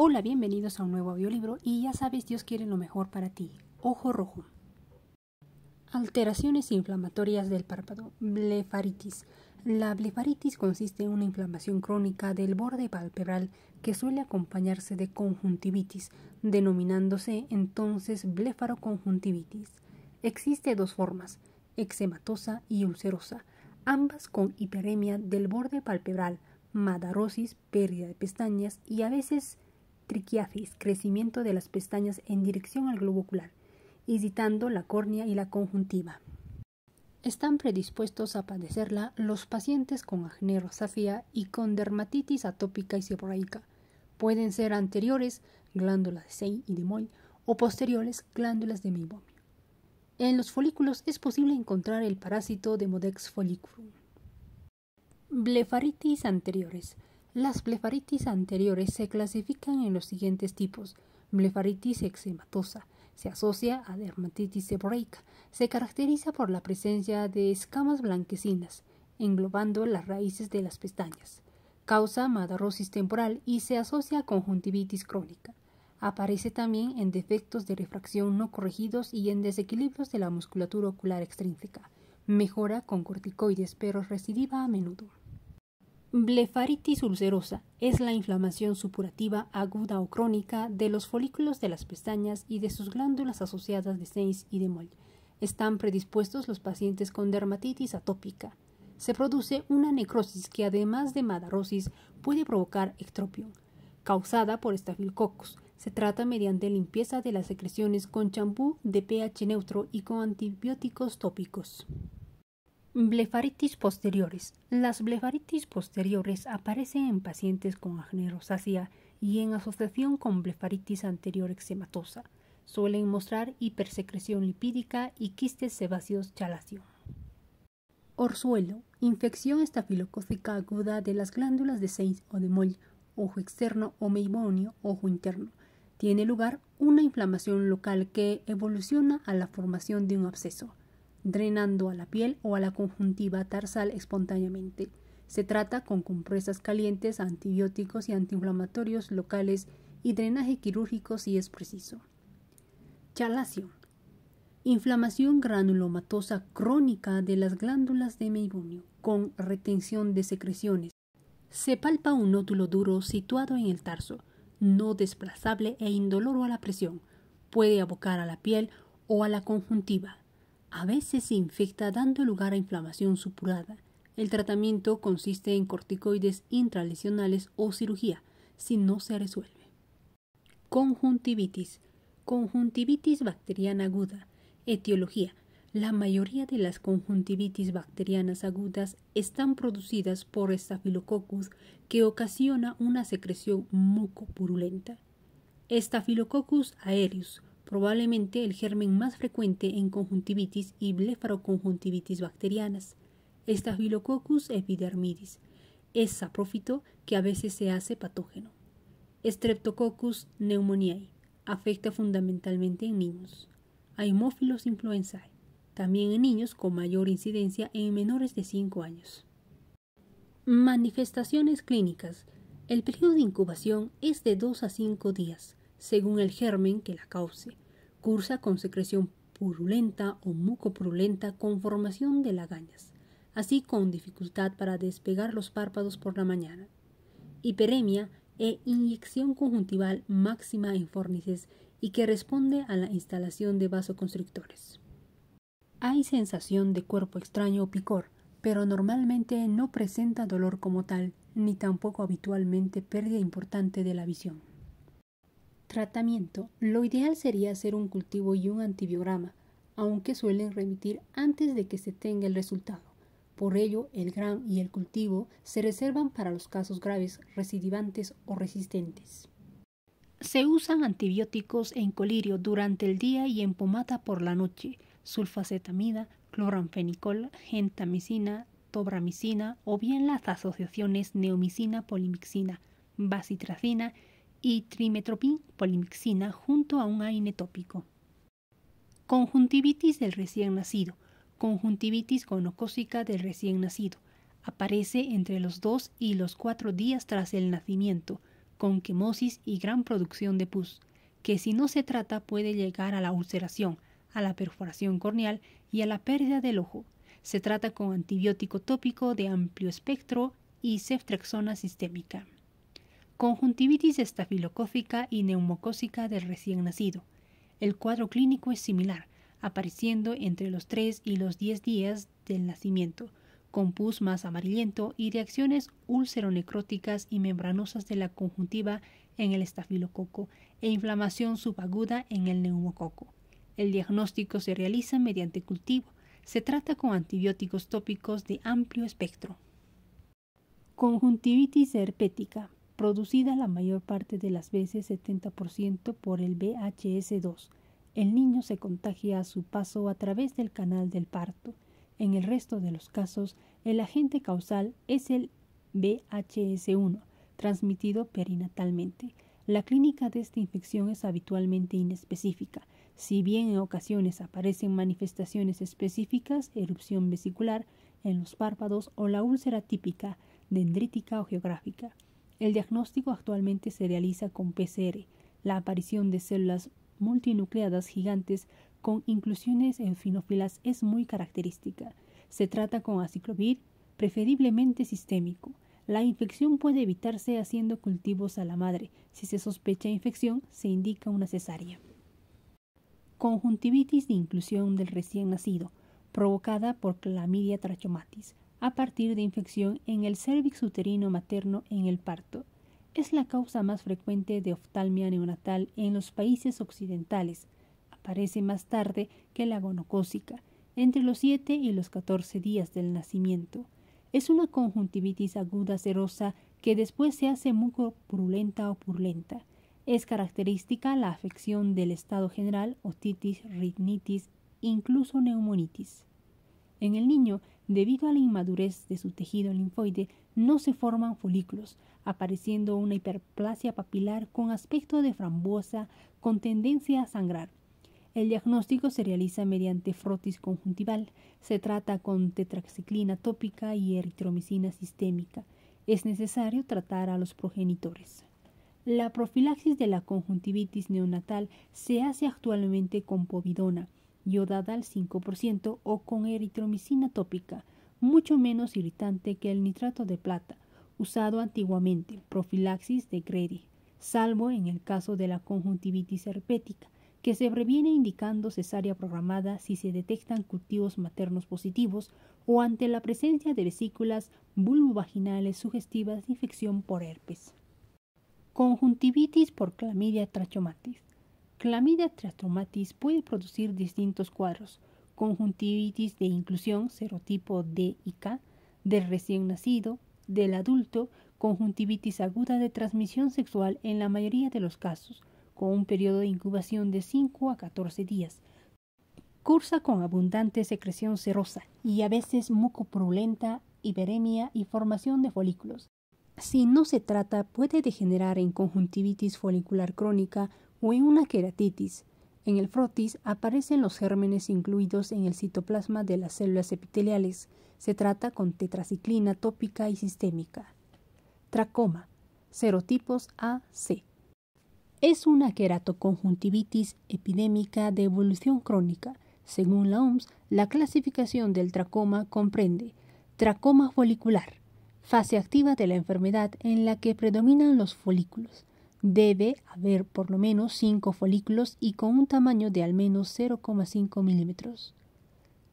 Hola, bienvenidos a un nuevo audiolibro y ya sabes, Dios quiere lo mejor para ti. Ojo rojo. Alteraciones inflamatorias del párpado. Blefaritis. La blefaritis consiste en una inflamación crónica del borde palpebral que suele acompañarse de conjuntivitis, denominándose entonces blefaroconjuntivitis. Existe dos formas, eczematosa y ulcerosa, ambas con hiperemia del borde palpebral, madarosis, pérdida de pestañas y a veces triquiafis, crecimiento de las pestañas en dirección al globo ocular, irritando la córnea y la conjuntiva. Están predispuestos a padecerla los pacientes con acné rosácea y con dermatitis atópica y seborreica. Pueden ser anteriores, glándulas de Sein y de Moll, o posteriores, glándulas de Meibomian. En los folículos es posible encontrar el parásito Demodex folliculum. Blefaritis anteriores. Las blefaritis anteriores se clasifican en los siguientes tipos. Blefaritis eczematosa. Se asocia a dermatitis seborreica. Se caracteriza por la presencia de escamas blanquecinas, englobando las raíces de las pestañas. Causa madarosis temporal y se asocia a conjuntivitis crónica. Aparece también en defectos de refracción no corregidos y en desequilibrios de la musculatura ocular extrínseca. Mejora con corticoides, pero recidiva a menudo. Blefaritis ulcerosa es la inflamación supurativa aguda o crónica de los folículos de las pestañas y de sus glándulas asociadas de Sein y de Moll. Están predispuestos los pacientes con dermatitis atópica. Se produce una necrosis que, además de madarosis, puede provocar ectropión, causada por Staphylococcus. Se trata mediante limpieza de las secreciones con champú de pH neutro y con antibióticos tópicos. Blefaritis posteriores. Las blefaritis posteriores aparecen en pacientes con acné rosácea y en asociación con blefaritis anterior eczematosa. Suelen mostrar hipersecreción lipídica y quistes sebáceos chaláceo. Orzuelo. Infección estafilocócica aguda de las glándulas de Sein o de Moll, ojo externo o meibonio, ojo interno. Tiene lugar una inflamación local que evoluciona a la formación de un absceso, drenando a la piel o a la conjuntiva tarsal espontáneamente. Se trata con compresas calientes, antibióticos y antiinflamatorios locales y drenaje quirúrgico si es preciso. Chaláceo. Inflamación granulomatosa crónica de las glándulas de meibonio, con retención de secreciones. Se palpa un nódulo duro situado en el tarso, no desplazable e indoloro a la presión. Puede abocar a la piel o a la conjuntiva. A veces se infecta dando lugar a inflamación supurada. El tratamiento consiste en corticoides intralesionales o cirugía, si no se resuelve. Conjuntivitis. Conjuntivitis bacteriana aguda. Etiología. La mayoría de las conjuntivitis bacterianas agudas están producidas por Staphylococcus, que ocasiona una secreción mucopurulenta. Staphylococcus aureus, probablemente el germen más frecuente en conjuntivitis y blefaroconjuntivitis bacterianas. Staphylococcus epidermidis. Es saprófito que a veces se hace patógeno. Streptococcus pneumoniae. Afecta fundamentalmente en niños. Haemophilus influenzae. También en niños con mayor incidencia en menores de 5 años. Manifestaciones clínicas. El periodo de incubación es de 2 a 5 días, según el germen que la cause. Cursa con secreción purulenta o mucopurulenta con formación de lagañas, así con dificultad para despegar los párpados por la mañana. Hiperemia e inyección conjuntival máxima en fórnices y que responde a la instalación de vasoconstrictores. Hay sensación de cuerpo extraño o picor, pero normalmente no presenta dolor como tal, ni tampoco habitualmente pérdida importante de la visión. Tratamiento. Lo ideal sería hacer un cultivo y un antibiograma, aunque suelen remitir antes de que se tenga el resultado. Por ello, el GRAM y el cultivo se reservan para los casos graves, recidivantes o resistentes. Se usan antibióticos en colirio durante el día y en pomada por la noche, sulfacetamida, cloramfenicol, gentamicina, tobramicina o bien las asociaciones neomicina-polimixina, bacitracina y trimetoprim-polimixina junto a un AINE tópico. Conjuntivitis del recién nacido. Conjuntivitis gonocócica del recién nacido. Aparece entre los 2 y los 4 días tras el nacimiento. con quemosis y gran producción de pus, que si no se trata puede llegar a la ulceración, a la perforación corneal y a la pérdida del ojo. Se trata con antibiótico tópico de amplio espectro y ceftriaxona sistémica. Conjuntivitis estafilocócica y neumocócica del recién nacido. El cuadro clínico es similar, apareciendo entre los 3 y los 10 días del nacimiento, con pus más amarillento y reacciones ulceronecróticas y membranosas de la conjuntiva en el estafilococo e inflamación subaguda en el neumococo. El diagnóstico se realiza mediante cultivo. Se trata con antibióticos tópicos de amplio espectro. Conjuntivitis herpética, producida la mayor parte de las veces 70% por el VHS2. El niño se contagia a su paso a través del canal del parto. En el resto de los casos, el agente causal es el VHS1, transmitido perinatalmente. La clínica de esta infección es habitualmente inespecífica. Si bien en ocasiones aparecen manifestaciones específicas, erupción vesicular en los párpados o la úlcera típica, dendrítica o geográfica. El diagnóstico actualmente se realiza con PCR. La aparición de células multinucleadas gigantes con inclusiones eosinófilas es muy característica. Se trata con aciclovir, preferiblemente sistémico. La infección puede evitarse haciendo cultivos a la madre. Si se sospecha infección, se indica una cesárea. Conjuntivitis de inclusión del recién nacido, provocada por Clamidia trachomatis, a partir de infección en el cérvix uterino materno en el parto. Es la causa más frecuente de oftalmia neonatal en los países occidentales. Aparece más tarde que la gonocócica, entre los 7 y los 14 días del nacimiento. Es una conjuntivitis aguda serosa que después se hace mucopurulenta o purulenta. Es característica la afección del estado general, otitis, rinitis, incluso neumonitis. En el niño, debido a la inmadurez de su tejido linfoide, no se forman folículos, apareciendo una hiperplasia papilar con aspecto de frambuesa con tendencia a sangrar. El diagnóstico se realiza mediante frotis conjuntival. Se trata con tetraxiclina tópica y eritromicina sistémica. Es necesario tratar a los progenitores. La profilaxis de la conjuntivitis neonatal se hace actualmente con povidona, iodada al 5% o con eritromicina tópica, mucho menos irritante que el nitrato de plata, usado antiguamente, profilaxis de Grady, salvo en el caso de la conjuntivitis herpética, que se previene indicando cesárea programada si se detectan cultivos maternos positivos o ante la presencia de vesículas vulvovaginales sugestivas de infección por herpes. Conjuntivitis por Clamidia trachomatis. Clamidia trachomatis puede producir distintos cuadros: conjuntivitis de inclusión serotipo D y K, del recién nacido, del adulto, conjuntivitis aguda de transmisión sexual en la mayoría de los casos, con un periodo de incubación de 5 a 14 días. Cursa con abundante secreción serosa y a veces mucopurulenta, hiperemia y formación de folículos. Si no se trata, puede degenerar en conjuntivitis folicular crónica o en una queratitis. En el frotis aparecen los gérmenes incluidos en el citoplasma de las células epiteliales. Se trata con tetraciclina tópica y sistémica. Tracoma, serotipos A-C. Es una queratoconjuntivitis epidémica de evolución crónica. Según la OMS, la clasificación del tracoma comprende tracoma folicular, fase activa de la enfermedad en la que predominan los folículos. Debe haber por lo menos 5 folículos y con un tamaño de al menos 0,5 milímetros.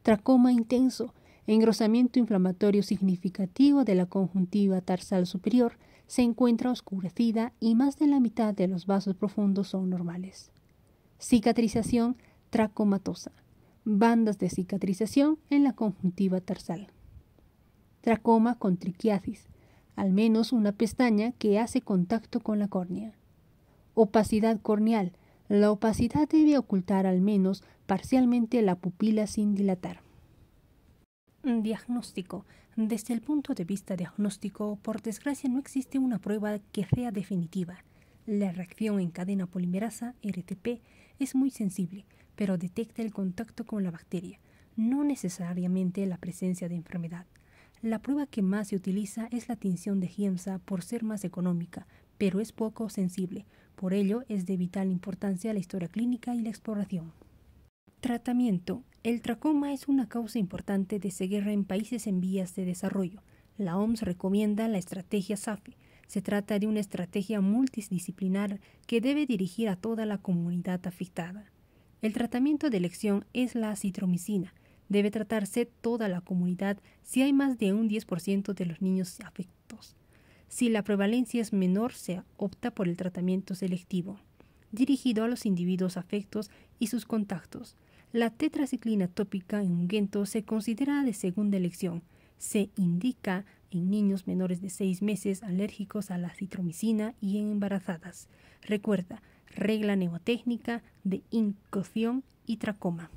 Tracoma intenso, engrosamiento inflamatorio significativo de la conjuntiva tarsal superior, se encuentra oscurecida y más de la mitad de los vasos profundos son normales. Cicatrización tracomatosa, bandas de cicatrización en la conjuntiva tarsal. Tracoma con triquiasis, al menos una pestaña que hace contacto con la córnea. Opacidad corneal. La opacidad debe ocultar al menos parcialmente la pupila sin dilatar. Diagnóstico. Desde el punto de vista diagnóstico, por desgracia no existe una prueba que sea definitiva. La reacción en cadena polimerasa, RTP, es muy sensible, pero detecta el contacto con la bacteria, no necesariamente la presencia de enfermedad. La prueba que más se utiliza es la tinción de Giemsa por ser más económica, pero es poco sensible. Por ello, es de vital importancia la historia clínica y la exploración. Tratamiento. El tracoma es una causa importante de ceguera en países en vías de desarrollo. La OMS recomienda la estrategia SAFE. Se trata de una estrategia multidisciplinar que debe dirigir a toda la comunidad afectada. El tratamiento de elección es la acitromicina. Debe tratarse toda la comunidad si hay más de un 10% de los niños afectados. Si la prevalencia es menor, se opta por el tratamiento selectivo, dirigido a los individuos afectos y sus contactos. La tetraciclina tópica en ungüento se considera de segunda elección. Se indica en niños menores de 6 meses alérgicos a la acitromicina y en embarazadas. Recuerda, regla mnemotécnica de incocción y tracoma.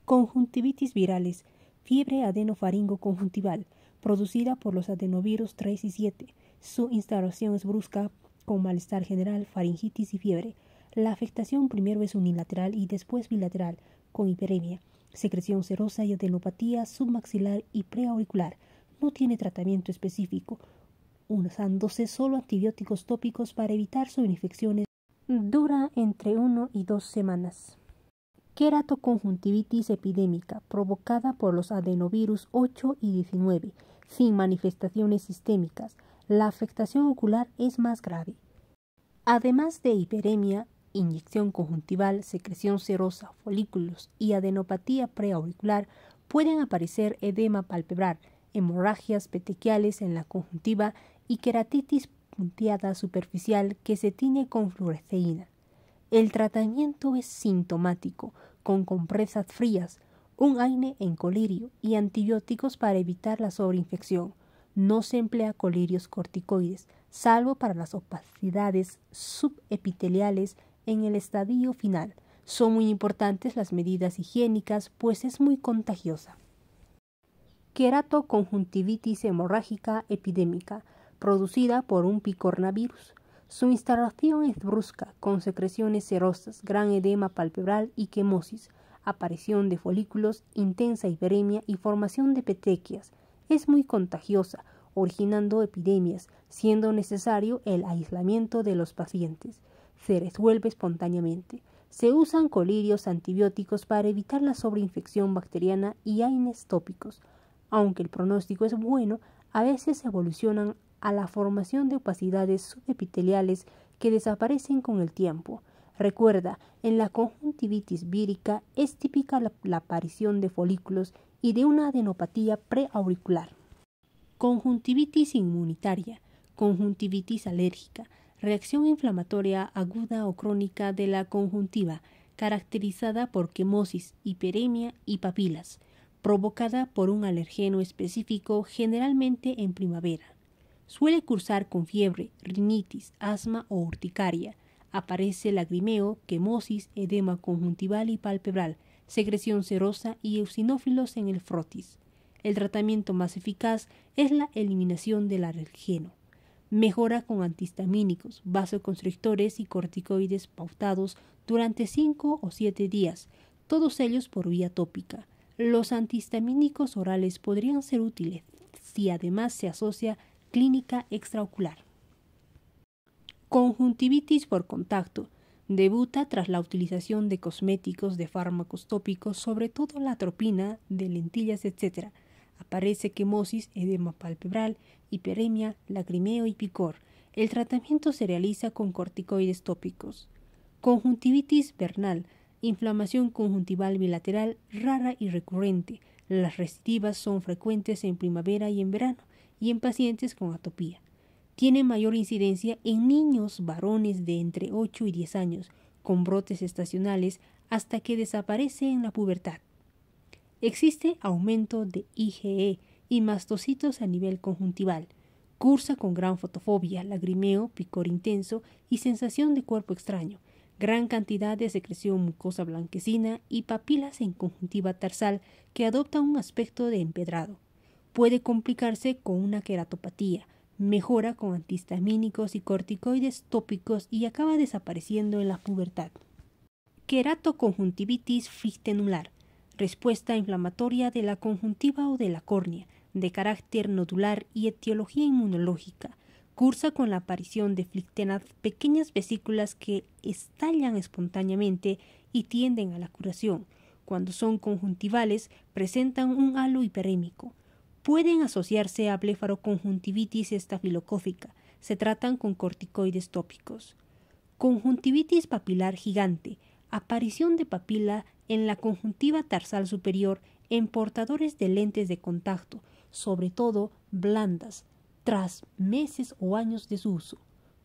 Conjuntivitis virales, fiebre adenofaringo-conjuntival, producida por los adenovirus 3 y 7. Su instalación es brusca, con malestar general, faringitis y fiebre. La afectación primero es unilateral y después bilateral, con hiperemia, secreción serosa y adenopatía submaxilar y preauricular. No tiene tratamiento específico, usándose solo antibióticos tópicos para evitar subinfecciones. Dura entre 1 y 2 semanas. Queratoconjuntivitis epidémica, provocada por los adenovirus 8 y 19, sin manifestaciones sistémicas. La afectación ocular es más grave. Además de hiperemia, inyección conjuntival, secreción serosa, folículos y adenopatía preauricular, pueden aparecer edema palpebral, hemorragias petequiales en la conjuntiva y queratitis punteada superficial que se tiñe con fluoresceína. El tratamiento es sintomático, con compresas frías, un aire en colirio y antibióticos para evitar la sobreinfección. No se emplea colirios corticoides, salvo para las opacidades subepiteliales en el estadio final. Son muy importantes las medidas higiénicas, pues es muy contagiosa. Queratoconjuntivitis hemorrágica epidémica, producida por un picornavirus. Su instalación es brusca, con secreciones serosas, gran edema palpebral y quemosis, aparición de folículos, intensa hiperemia y formación de petequias. Es muy contagiosa, originando epidemias, siendo necesario el aislamiento de los pacientes. Se resuelve espontáneamente. Se usan colirios antibióticos para evitar la sobreinfección bacteriana y AINES tópicos. Aunque el pronóstico es bueno, a veces evolucionan a la formación de opacidades subepiteliales que desaparecen con el tiempo. Recuerda, en la conjuntivitis vírica es típica la aparición de folículos y de una adenopatía preauricular. Conjuntivitis inmunitaria, conjuntivitis alérgica, reacción inflamatoria aguda o crónica de la conjuntiva, caracterizada por quemosis, hiperemia y papilas, provocada por un alergeno específico generalmente en primavera. Suele cursar con fiebre, rinitis, asma o urticaria. Aparece lagrimeo, quemosis, edema conjuntival y palpebral, secreción serosa y eosinófilos en el frotis. El tratamiento más eficaz es la eliminación del alergeno. Mejora con antihistamínicos, vasoconstrictores y corticoides pautados durante 5 o 7 días, todos ellos por vía tópica. Los antihistamínicos orales podrían ser útiles si además se asocia clínica extraocular. Conjuntivitis por contacto. Debuta tras la utilización de cosméticos, de fármacos tópicos, sobre todo la atropina, de lentillas, etc. Aparece quemosis, edema palpebral, hiperemia, lagrimeo y picor. El tratamiento se realiza con corticoides tópicos. Conjuntivitis vernal. Inflamación conjuntival bilateral rara y recurrente. Las recidivas son frecuentes en primavera y en verano, y en pacientes con atopía. Tiene mayor incidencia en niños varones de entre 8 y 10 años, con brotes estacionales hasta que desaparece en la pubertad. Existe aumento de IgE y mastocitos a nivel conjuntival. Cursa con gran fotofobia, lagrimeo, picor intenso y sensación de cuerpo extraño, gran cantidad de secreción mucosa blanquecina y papilas en conjuntiva tarsal que adopta un aspecto de empedrado. Puede complicarse con una queratopatía, mejora con antihistamínicos y corticoides tópicos y acaba desapareciendo en la pubertad. Queratoconjuntivitis fistenular, respuesta inflamatoria de la conjuntiva o de la córnea, de carácter nodular y etiología inmunológica, Cursa con la aparición de flictenas, pequeñas vesículas que estallan espontáneamente y tienden a la curación. Cuando son conjuntivales, presentan un halo hiperémico. Pueden asociarse a blefaroconjuntivitis estafilocócica. Se tratan con corticoides tópicos. Conjuntivitis papilar gigante. Aparición de papila en la conjuntiva tarsal superior en portadores de lentes de contacto, sobre todo blandas, tras meses o años de su uso.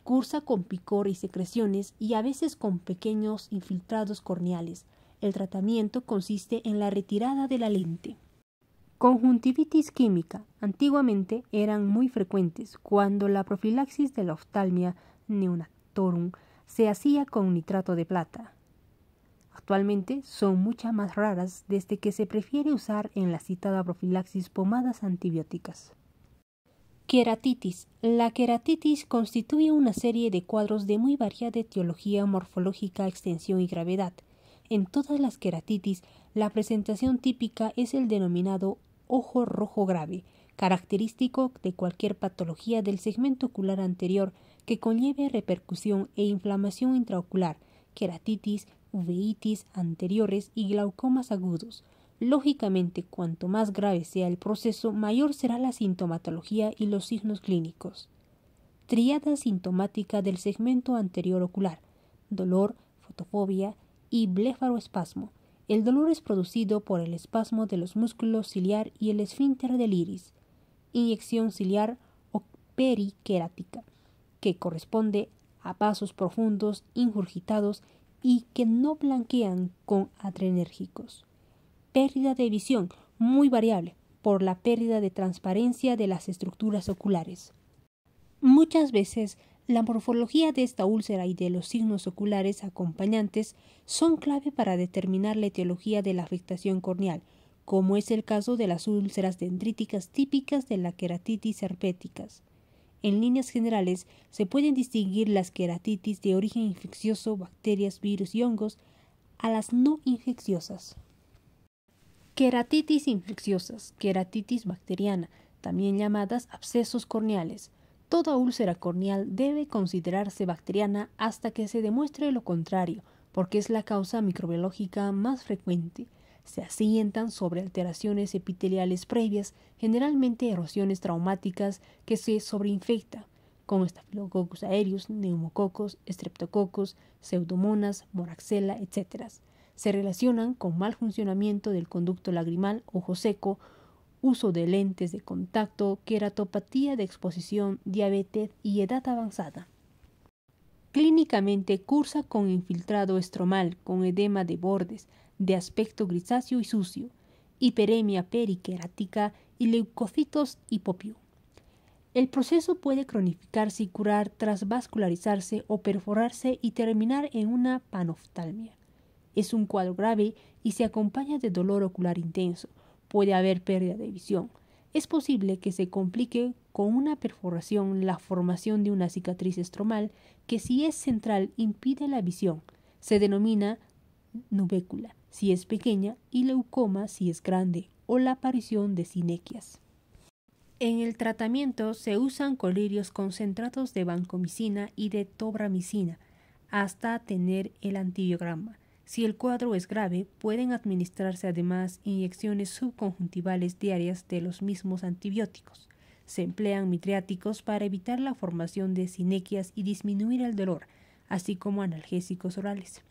Cursa con picor y secreciones y a veces con pequeños infiltrados corneales. El tratamiento consiste en la retirada de la lente. Conjuntivitis química. Antiguamente eran muy frecuentes cuando la profilaxis de la oftalmia neonatorum se hacía con nitrato de plata. Actualmente son muchas más raras desde que se prefiere usar en la citada profilaxis pomadas antibióticas. Queratitis. La queratitis constituye una serie de cuadros de muy variada etiología morfológica, extensión y gravedad. En todas las queratitis, la presentación típica es el denominado ojo rojo grave, característico de cualquier patología del segmento ocular anterior que conlleve repercusión e inflamación intraocular, queratitis, uveitis anteriores y glaucomas agudos. Lógicamente, cuanto más grave sea el proceso, mayor será la sintomatología y los signos clínicos. Tríada sintomática del segmento anterior ocular: dolor, fotofobia y blefaroespasmo. El dolor es producido por el espasmo de los músculos ciliar y el esfínter del iris. Inyección ciliar o periquerática, que corresponde a vasos profundos, ingurgitados y que no blanquean con adrenérgicos. Pérdida de visión, muy variable, por la pérdida de transparencia de las estructuras oculares. Muchas veces, la morfología de esta úlcera y de los signos oculares acompañantes son clave para determinar la etiología de la afectación corneal, como es el caso de las úlceras dendríticas típicas de la queratitis herpéticas. En líneas generales, se pueden distinguir las queratitis de origen infeccioso, bacterias, virus y hongos, a las no infecciosas. Queratitis infecciosas, queratitis bacteriana, también llamadas abscesos corneales. Toda úlcera corneal debe considerarse bacteriana hasta que se demuestre lo contrario, porque es la causa microbiológica más frecuente. Se asientan sobre alteraciones epiteliales previas, generalmente erosiones traumáticas que se sobreinfecta con Staphylococcus aureus, neumococos, streptococos, pseudomonas, moraxella, etc. Se relacionan con mal funcionamiento del conducto lagrimal, ojo seco, uso de lentes de contacto, queratopatía de exposición, diabetes y edad avanzada. Clínicamente cursa con infiltrado estromal, con edema de bordes, de aspecto grisáceo y sucio, hiperemia periquerática y leucocitos hipopio. El proceso puede cronificarse y curar tras vascularizarse o perforarse y terminar en una panoftalmia. Es un cuadro grave y se acompaña de dolor ocular intenso. Puede haber pérdida de visión. Es posible que se complique con una perforación, la formación de una cicatriz estromal que, si es central, impide la visión. Se denomina nubécula si es pequeña y leucoma si es grande, o la aparición de sinequias. En el tratamiento se usan colirios concentrados de vancomicina y de tobramicina hasta tener el antibiograma. Si el cuadro es grave, pueden administrarse además inyecciones subconjuntivales diarias de los mismos antibióticos. Se emplean midriáticos para evitar la formación de sinequias y disminuir el dolor, así como analgésicos orales.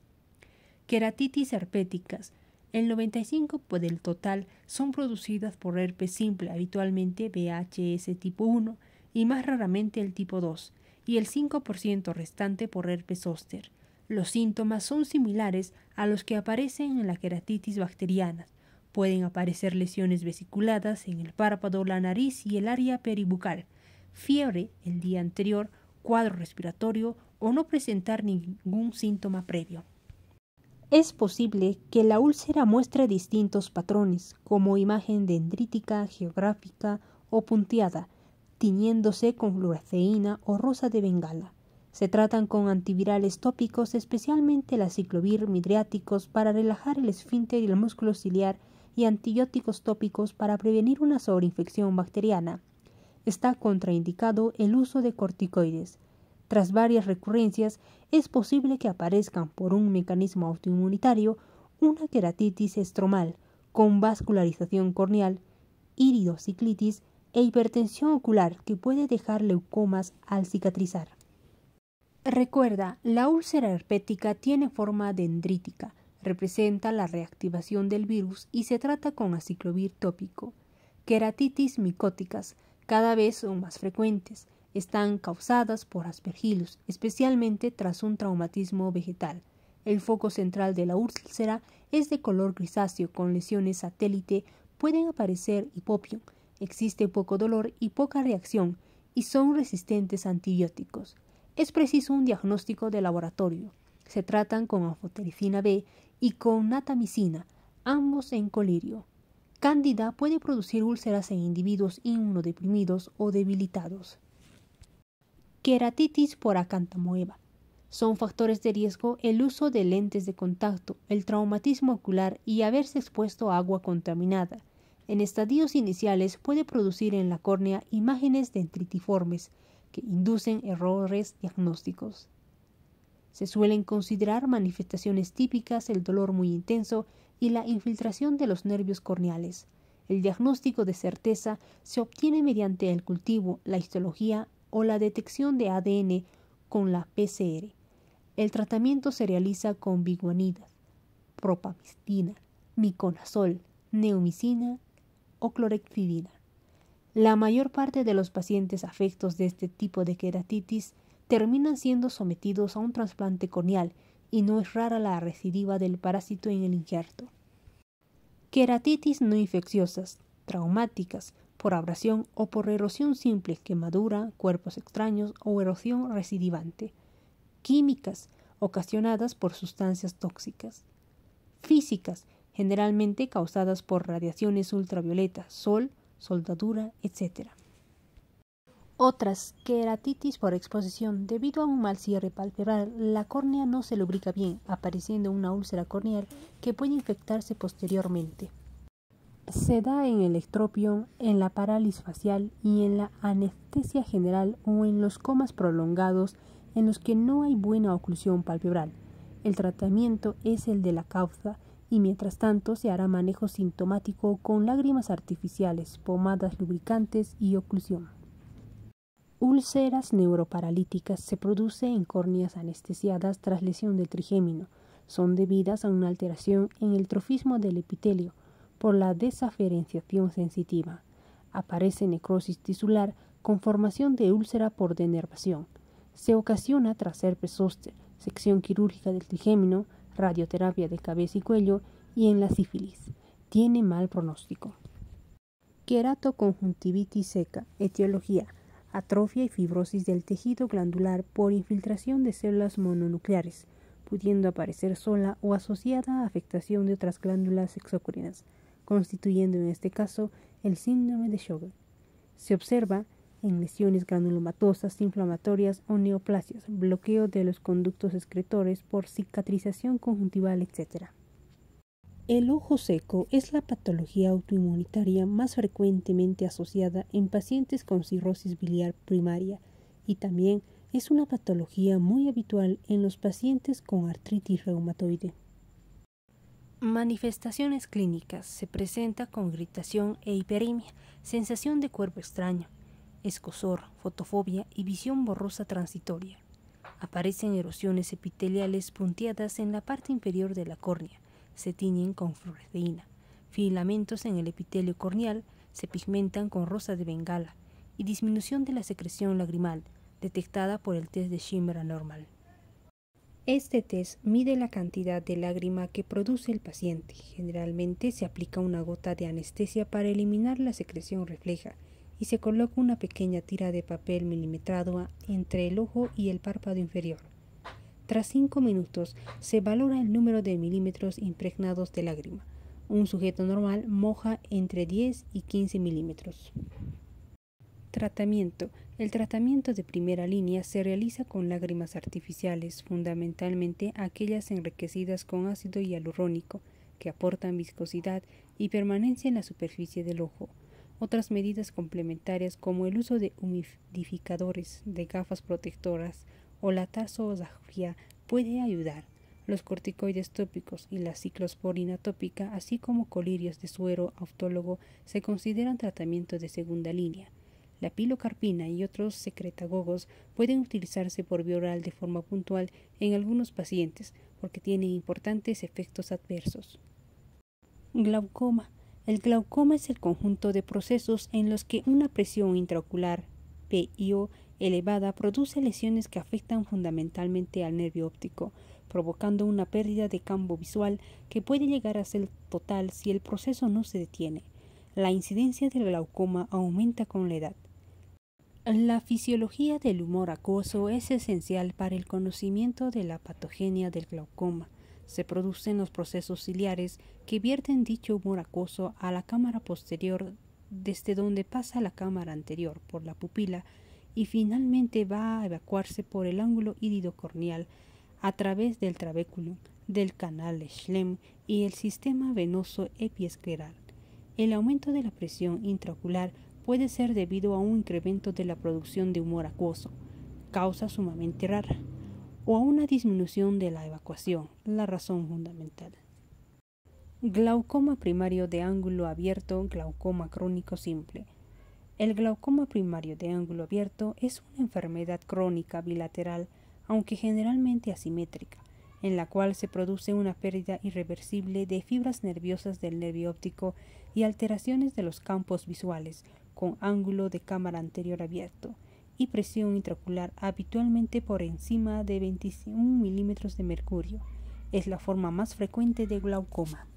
Queratitis herpéticas. El 95% del total son producidas por herpes simple, habitualmente VHS tipo 1 y más raramente el tipo 2, y el 5% restante por herpes zóster. Los síntomas son similares a los que aparecen en la queratitis bacteriana. Pueden aparecer lesiones vesiculadas en el párpado, la nariz y el área peribucal, fiebre el día anterior, cuadro respiratorio o no presentar ningún síntoma previo. Es posible que la úlcera muestre distintos patrones, como imagen dendrítica, geográfica o punteada, tiñéndose con fluoresceína o rosa de Bengala. Se tratan con antivirales tópicos, especialmente la ciclovir midriáticos para relajar el esfínter y el músculo ciliar y antibióticos tópicos para prevenir una sobreinfección bacteriana. está contraindicado el uso de corticoides. Tras varias recurrencias, es posible que aparezcan por un mecanismo autoinmunitario una queratitis estromal con vascularización corneal, iridociclitis e hipertensión ocular que puede dejar leucomas al cicatrizar. Recuerda, la úlcera herpética tiene forma dendrítica, representa la reactivación del virus y se trata con aciclovir tópico. Queratitis micóticas cada vez son más frecuentes. Están causadas por aspergillus, especialmente tras un traumatismo vegetal. El foco central de la úlcera es de color grisáceo con lesiones satélite. Pueden aparecer hipopión. Existe poco dolor y poca reacción y son resistentes a antibióticos. Es preciso un diagnóstico de laboratorio. Se tratan con anfotericina B y con natamicina, ambos en colirio. Cándida puede producir úlceras en individuos inmunodeprimidos o debilitados. Queratitis por acantamoeba. Son factores de riesgo el uso de lentes de contacto, el traumatismo ocular y haberse expuesto a agua contaminada. En estadios iniciales puede producir en la córnea imágenes dendritiformes que inducen errores diagnósticos. Se suelen considerar manifestaciones típicas el dolor muy intenso y la infiltración de los nervios corneales. El diagnóstico de certeza se obtiene mediante el cultivo, la histología o la detección de ADN con la PCR. El tratamiento se realiza con biguanida, propamistina, miconazol, neomicina o clorexidina. La mayor parte de los pacientes afectos de este tipo de queratitis terminan siendo sometidos a un trasplante corneal y no es rara la recidiva del parásito en el injerto. Queratitis no infecciosas, traumáticas, por abrasión o por erosión simple, quemadura, cuerpos extraños o erosión recidivante. Químicas, ocasionadas por sustancias tóxicas. Físicas, generalmente causadas por radiaciones ultravioletas, sol, soldadura, etc. Otras, queratitis por exposición. Debido a un mal cierre palpebral, la córnea no se lubrica bien, apareciendo una úlcera corneal que puede infectarse posteriormente. Se da en el ectropión, en la parálisis facial y en la anestesia general o en los comas prolongados en los que no hay buena oclusión palpebral. El tratamiento es el de la causa y mientras tanto se hará manejo sintomático con lágrimas artificiales, pomadas lubricantes y oclusión. Úlceras neuroparalíticas se producen en córneas anestesiadas tras lesión del trigémino. Son debidas a una alteración en el trofismo del epitelio por la desaferenciación sensitiva. Aparece necrosis tisular con formación de úlcera por denervación. Se ocasiona tras herpes zóster, sección quirúrgica del trigémino, radioterapia de cabeza y cuello y en la sífilis. Tiene mal pronóstico. Queratoconjuntivitis seca. Etiología: atrofia y fibrosis del tejido glandular por infiltración de células mononucleares, pudiendo aparecer sola o asociada a afectación de otras glándulas exócrinas, constituyendo en este caso el síndrome de Sjögren. Se observa en lesiones granulomatosas, inflamatorias o neoplasias, bloqueo de los conductos excretores por cicatrización conjuntival, etc. El ojo seco es la patología autoinmunitaria más frecuentemente asociada en pacientes con cirrosis biliar primaria y también es una patología muy habitual en los pacientes con artritis reumatoide. Manifestaciones clínicas: se presenta con irritación e hiperemia, sensación de cuerpo extraño, escozor, fotofobia y visión borrosa transitoria. Aparecen erosiones epiteliales punteadas en la parte inferior de la córnea, se tiñen con fluoresceína, filamentos en el epitelio corneal se pigmentan con rosa de bengala y disminución de la secreción lagrimal, detectada por el test de Schimmer anormal. Este test mide la cantidad de lágrima que produce el paciente. Generalmente se aplica una gota de anestesia para eliminar la secreción refleja y se coloca una pequeña tira de papel milimetrado entre el ojo y el párpado inferior. Tras 5 minutos se valora el número de milímetros impregnados de lágrima. Un sujeto normal moja entre 10 y 15 milímetros. Tratamiento. El tratamiento de primera línea se realiza con lágrimas artificiales, fundamentalmente aquellas enriquecidas con ácido hialurónico, que aportan viscosidad y permanencia en la superficie del ojo. Otras medidas complementarias como el uso de humidificadores, de gafas protectoras o la tarsosafía puede ayudar. Los corticoides tópicos y la ciclosporina tópica, así como colirios de suero autólogo, se consideran tratamiento de segunda línea. La pilocarpina y otros secretagogos pueden utilizarse por vía oral de forma puntual en algunos pacientes porque tienen importantes efectos adversos. Glaucoma. El glaucoma es el conjunto de procesos en los que una presión intraocular PIO elevada produce lesiones que afectan fundamentalmente al nervio óptico, provocando una pérdida de campo visual que puede llegar a ser total si el proceso no se detiene. La incidencia del glaucoma aumenta con la edad. La fisiología del humor acuoso es esencial para el conocimiento de la patogenia del glaucoma. Se producen los procesos ciliares que vierten dicho humor acuoso a la cámara posterior, desde donde pasa la cámara anterior por la pupila y finalmente va a evacuarse por el ángulo iridocorneal a través del trabéculum, del canal de Schlemm y el sistema venoso epiescleral. El aumento de la presión intraocular puede ser debido a un incremento de la producción de humor acuoso, causa sumamente rara, o a una disminución de la evacuación, la razón fundamental. Glaucoma primario de ángulo abierto, glaucoma crónico simple. El glaucoma primario de ángulo abierto es una enfermedad crónica bilateral, aunque generalmente asimétrica, en la cual se produce una pérdida irreversible de fibras nerviosas del nervio óptico y alteraciones de los campos visuales, con ángulo de cámara anterior abierto y presión intraocular habitualmente por encima de 21 milímetros de mercurio. Es la forma más frecuente de glaucoma.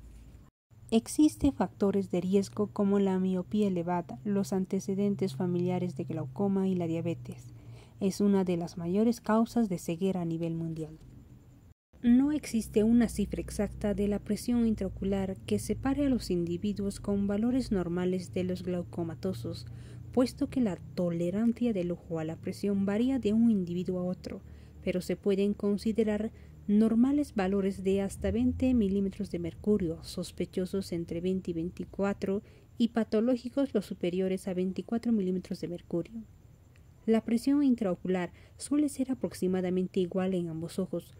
Existen factores de riesgo como la miopía elevada, los antecedentes familiares de glaucoma y la diabetes. Es una de las mayores causas de ceguera a nivel mundial. No existe una cifra exacta de la presión intraocular que separe a los individuos con valores normales de los glaucomatosos, puesto que la tolerancia del ojo a la presión varía de un individuo a otro, pero se pueden considerar normales valores de hasta 20 milímetros de mercurio, sospechosos entre 20 y 24 y patológicos los superiores a 24 milímetros de mercurio. La presión intraocular suele ser aproximadamente igual en ambos ojos,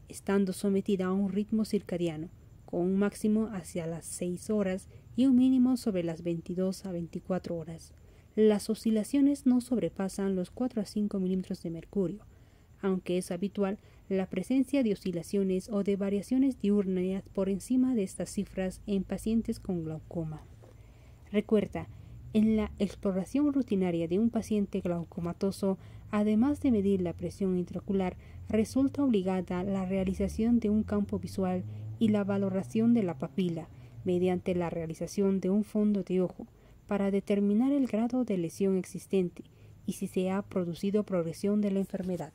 estando sometida a un ritmo circadiano, con un máximo hacia las 6 horas y un mínimo sobre las 22 a 24 horas. Las oscilaciones no sobrepasan los 4 a 5 milímetros de mercurio, aunque es habitual la presencia de oscilaciones o de variaciones diurnas por encima de estas cifras en pacientes con glaucoma. Recuerda, en la exploración rutinaria de un paciente glaucomatoso, además de medir la presión intraocular, resulta obligada la realización de un campo visual y la valoración de la papila, mediante la realización de un fondo de ojo, para determinar el grado de lesión existente y si se ha producido progresión de la enfermedad.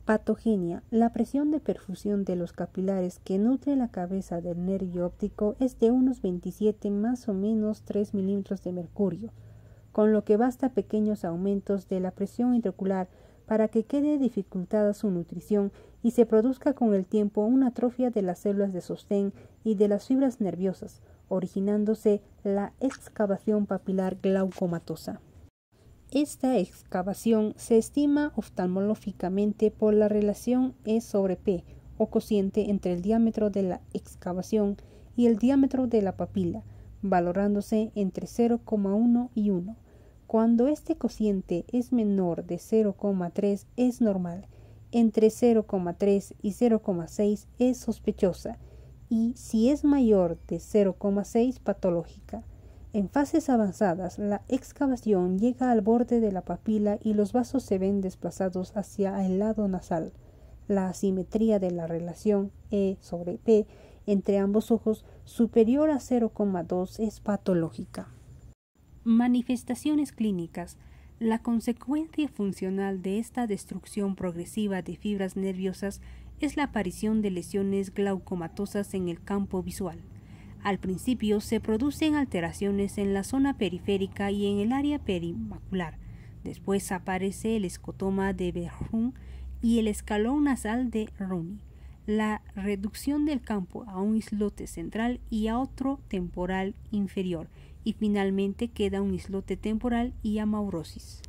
Patogenia. La presión de perfusión de los capilares que nutre la cabeza del nervio óptico es de unos 27 más o menos 3 milímetros de mercurio, con lo que basta pequeños aumentos de la presión intraocular para que quede dificultada su nutrición y se produzca con el tiempo una atrofia de las células de sostén y de las fibras nerviosas, originándose la excavación papilar glaucomatosa. Esta excavación se estima oftalmológicamente por la relación E sobre P, o cociente entre el diámetro de la excavación y el diámetro de la papila, valorándose entre 0,1 y 1. Cuando este cociente es menor de 0,3 es normal, entre 0,3 y 0,6 es sospechosa y si es mayor de 0,6 patológica. En fases avanzadas, la excavación llega al borde de la papila y los vasos se ven desplazados hacia el lado nasal. La asimetría de la relación E sobre P entre ambos ojos superior a 0,2 es patológica. Manifestaciones clínicas. La consecuencia funcional de esta destrucción progresiva de fibras nerviosas es la aparición de lesiones glaucomatosas en el campo visual. Al principio se producen alteraciones en la zona periférica y en el área perimacular. Después aparece el escotoma de Verhoeven y el escalón nasal de Rooney. la reducción del campo a un islote central y a otro temporal inferior, y finalmente queda un islote temporal y amaurosis.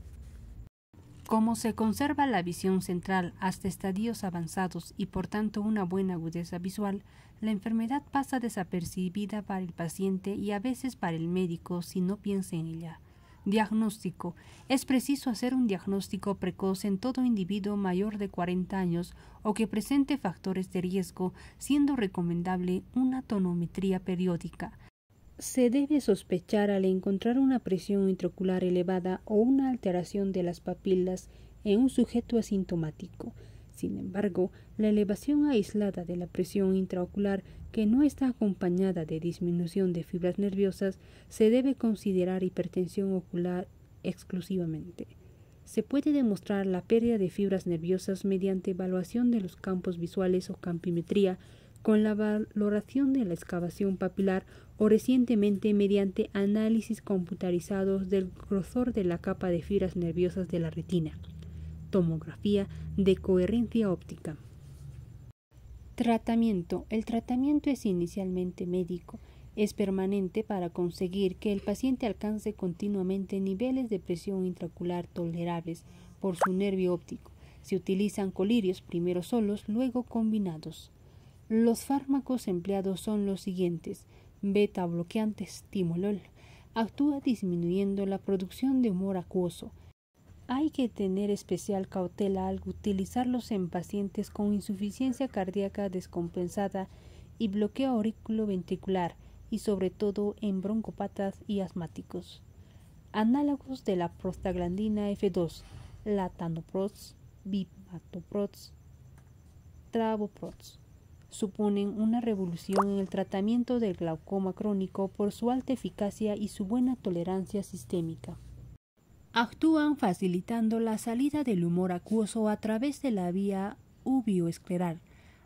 Como se conserva la visión central hasta estadios avanzados y por tanto una buena agudeza visual, la enfermedad pasa desapercibida para el paciente y a veces para el médico si no piensa en ella. Diagnóstico. Es preciso hacer un diagnóstico precoz en todo individuo mayor de 40 años o que presente factores de riesgo, siendo recomendable una tonometría periódica. Se debe sospechar al encontrar una presión intraocular elevada o una alteración de las papilas en un sujeto asintomático. Sin embargo, la elevación aislada de la presión intraocular que no está acompañada de disminución de fibras nerviosas se debe considerar hipertensión ocular exclusivamente. Se puede demostrar la pérdida de fibras nerviosas mediante evaluación de los campos visuales o campimetría con la valoración de la excavación papilar o recientemente mediante análisis computarizados del grosor de la capa de fibras nerviosas de la retina. Tomografía de coherencia óptica. Tratamiento. El tratamiento es inicialmente médico. Es permanente para conseguir que el paciente alcance continuamente niveles de presión intraocular tolerables por su nervio óptico. Se utilizan colirios, primero solos, luego combinados. Los fármacos empleados son los siguientes. Beta bloqueantes, timolol. Actúa disminuyendo la producción de humor acuoso. Hay que tener especial cautela al utilizarlos en pacientes con insuficiencia cardíaca descompensada y bloqueo auriculoventricular y sobre todo en broncópatas y asmáticos. Análogos de la prostaglandina F2, latanoprost, bimatoprost, travoprost, suponen una revolución en el tratamiento del glaucoma crónico por su alta eficacia y su buena tolerancia sistémica. Actúan facilitando la salida del humor acuoso a través de la vía uvioescleral.